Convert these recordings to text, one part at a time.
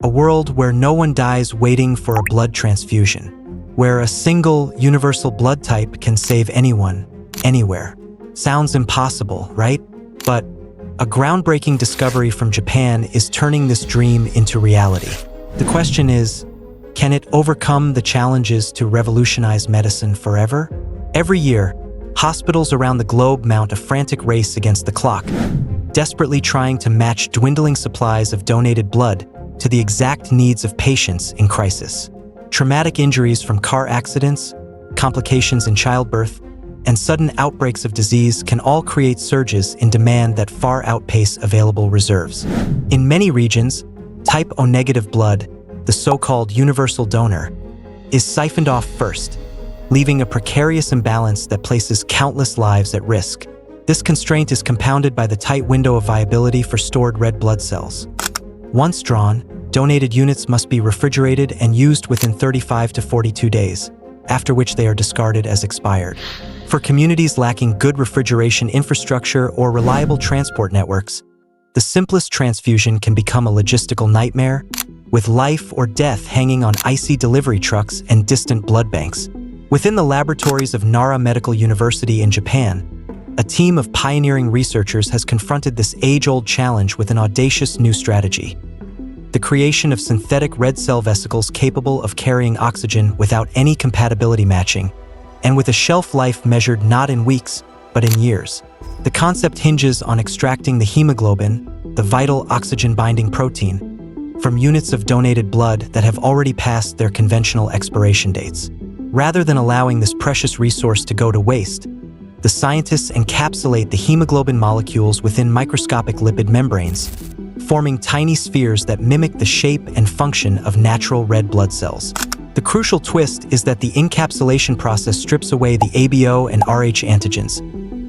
A world where no one dies waiting for a blood transfusion, where a single, universal blood type can save anyone, anywhere. Sounds impossible, right? But a groundbreaking discovery from Japan is turning this dream into reality. The question is, can it overcome the challenges to revolutionize medicine forever? Every year, hospitals around the globe mount a frantic race against the clock, desperately trying to match dwindling supplies of donated blood to the exact needs of patients in crisis. Traumatic injuries from car accidents, complications in childbirth, and sudden outbreaks of disease can all create surges in demand that far outpace available reserves. In many regions, type O negative blood, the so-called universal donor, is siphoned off first, leaving a precarious imbalance that places countless lives at risk. This constraint is compounded by the tight window of viability for stored red blood cells. Once drawn, donated units must be refrigerated and used within 35 to 42 days, after which they are discarded as expired. For communities lacking good refrigeration infrastructure or reliable transport networks, the simplest transfusion can become a logistical nightmare, with life or death hanging on icy delivery trucks and distant blood banks. Within the laboratories of Nara Medical University in Japan, a team of pioneering researchers has confronted this age-old challenge with an audacious new strategy: the creation of synthetic red cell vesicles capable of carrying oxygen without any compatibility matching, and with a shelf life measured not in weeks, but in years. The concept hinges on extracting the hemoglobin, the vital oxygen-binding protein, from units of donated blood that have already passed their conventional expiration dates. Rather than allowing this precious resource to go to waste, the scientists encapsulate the hemoglobin molecules within microscopic lipid membranes, forming tiny spheres that mimic the shape and function of natural red blood cells. The crucial twist is that the encapsulation process strips away the ABO and Rh antigens,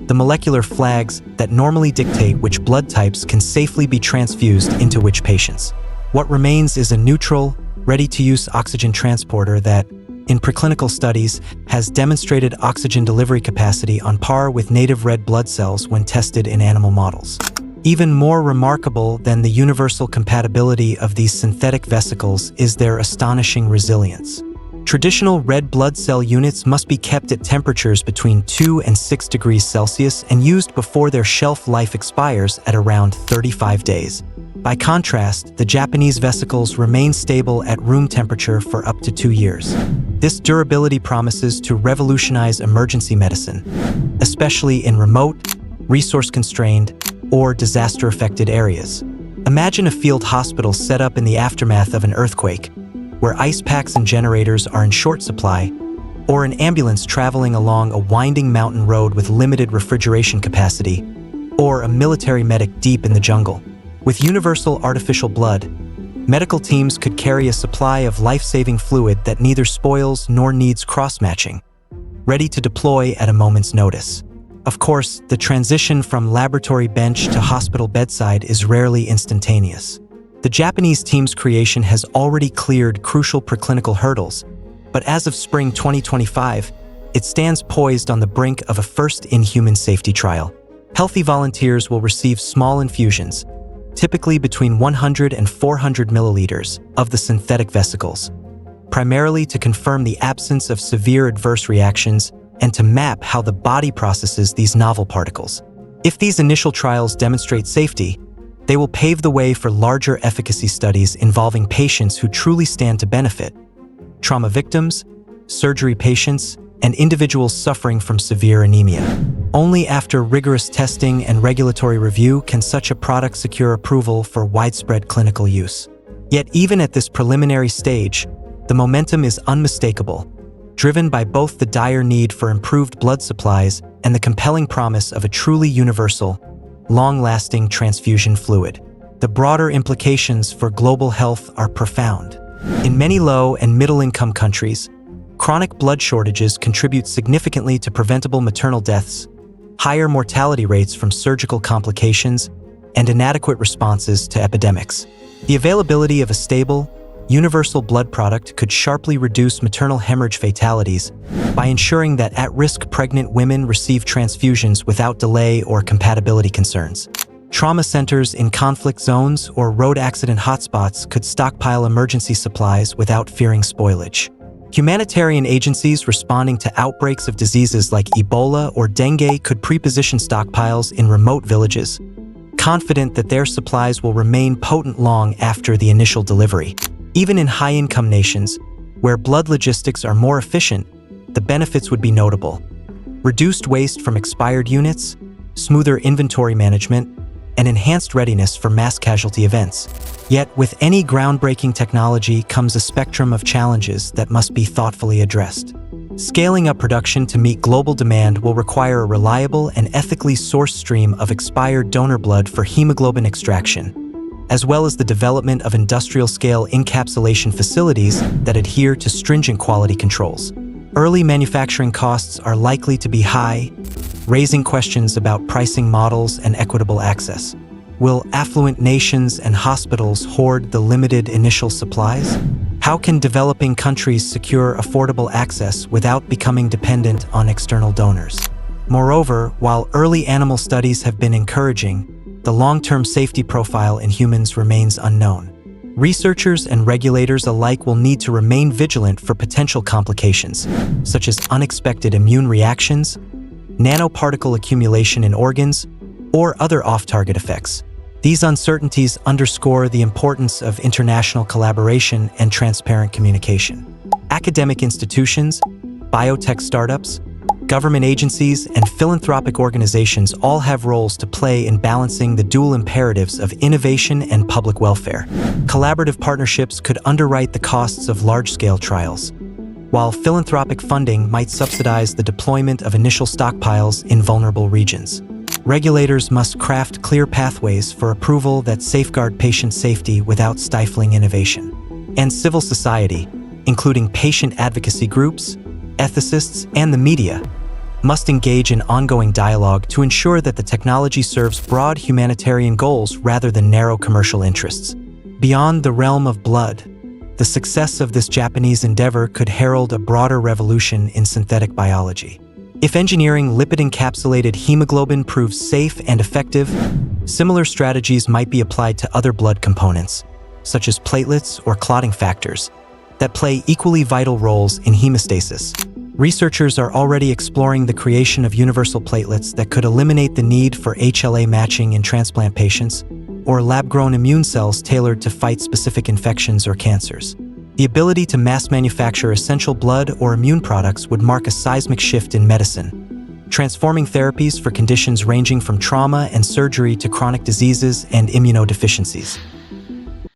the molecular flags that normally dictate which blood types can safely be transfused into which patients. What remains is a neutral, ready-to-use oxygen transporter that, in preclinical studies, has demonstrated oxygen delivery capacity on par with native red blood cells when tested in animal models. Even more remarkable than the universal compatibility of these synthetic vesicles is their astonishing resilience. Traditional red blood cell units must be kept at temperatures between 2 and 6 degrees Celsius and used before their shelf life expires at around 35 days. By contrast, the Japanese vesicles remain stable at room temperature for up to 2 years. This durability promises to revolutionize emergency medicine, especially in remote, resource-constrained, or disaster-affected areas. Imagine a field hospital set up in the aftermath of an earthquake, where ice packs and generators are in short supply, or an ambulance traveling along a winding mountain road with limited refrigeration capacity, or a military medic deep in the jungle. With universal artificial blood, medical teams could carry a supply of life-saving fluid that neither spoils nor needs cross-matching, ready to deploy at a moment's notice. Of course, the transition from laboratory bench to hospital bedside is rarely instantaneous. The Japanese team's creation has already cleared crucial preclinical hurdles, but as of spring 2025, it stands poised on the brink of a first-in-human safety trial. Healthy volunteers will receive small infusions, typically between 100 and 400 milliliters, of the synthetic vesicles, primarily to confirm the absence of severe adverse reactions and to map how the body processes these novel particles. If these initial trials demonstrate safety, they will pave the way for larger efficacy studies involving patients who truly stand to benefit: trauma victims, surgery patients, and individuals suffering from severe anemia. Only after rigorous testing and regulatory review can such a product secure approval for widespread clinical use. Yet even at this preliminary stage, the momentum is unmistakable, driven by both the dire need for improved blood supplies and the compelling promise of a truly universal, long-lasting transfusion fluid. The broader implications for global health are profound. In many low- and middle-income countries, chronic blood shortages contribute significantly to preventable maternal deaths, higher mortality rates from surgical complications, and inadequate responses to epidemics. The availability of a stable, universal blood product could sharply reduce maternal hemorrhage fatalities by ensuring that at-risk pregnant women receive transfusions without delay or compatibility concerns. Trauma centers in conflict zones or road accident hotspots could stockpile emergency supplies without fearing spoilage. Humanitarian agencies responding to outbreaks of diseases like Ebola or dengue could pre-position stockpiles in remote villages, confident that their supplies will remain potent long after the initial delivery. Even in high-income nations, where blood logistics are more efficient, the benefits would be notable. Reduced waste from expired units, smoother inventory management, and enhanced readiness for mass casualty events. Yet, with any groundbreaking technology comes a spectrum of challenges that must be thoughtfully addressed. Scaling up production to meet global demand will require a reliable and ethically sourced stream of expired donor blood for hemoglobin extraction, as well as the development of industrial-scale encapsulation facilities that adhere to stringent quality controls. Early manufacturing costs are likely to be high, raising questions about pricing models and equitable access. Will affluent nations and hospitals hoard the limited initial supplies? How can developing countries secure affordable access without becoming dependent on external donors? Moreover, while early animal studies have been encouraging, the long-term safety profile in humans remains unknown. Researchers and regulators alike will need to remain vigilant for potential complications, such as unexpected immune reactions, nanoparticle accumulation in organs, or other off-target effects. These uncertainties underscore the importance of international collaboration and transparent communication. Academic institutions, biotech startups, government agencies, and philanthropic organizations all have roles to play in balancing the dual imperatives of innovation and public welfare. Collaborative partnerships could underwrite the costs of large-scale trials, while philanthropic funding might subsidize the deployment of initial stockpiles in vulnerable regions. Regulators must craft clear pathways for approval that safeguard patient safety without stifling innovation. And civil society, including patient advocacy groups, ethicists, and the media, must engage in ongoing dialogue to ensure that the technology serves broad humanitarian goals rather than narrow commercial interests. Beyond the realm of blood, the success of this Japanese endeavor could herald a broader revolution in synthetic biology. If engineering lipid-encapsulated hemoglobin proves safe and effective, similar strategies might be applied to other blood components, such as platelets or clotting factors, that play equally vital roles in hemostasis. Researchers are already exploring the creation of universal platelets that could eliminate the need for HLA matching in transplant patients, or lab-grown immune cells tailored to fight specific infections or cancers. The ability to mass manufacture essential blood or immune products would mark a seismic shift in medicine, transforming therapies for conditions ranging from trauma and surgery to chronic diseases and immunodeficiencies.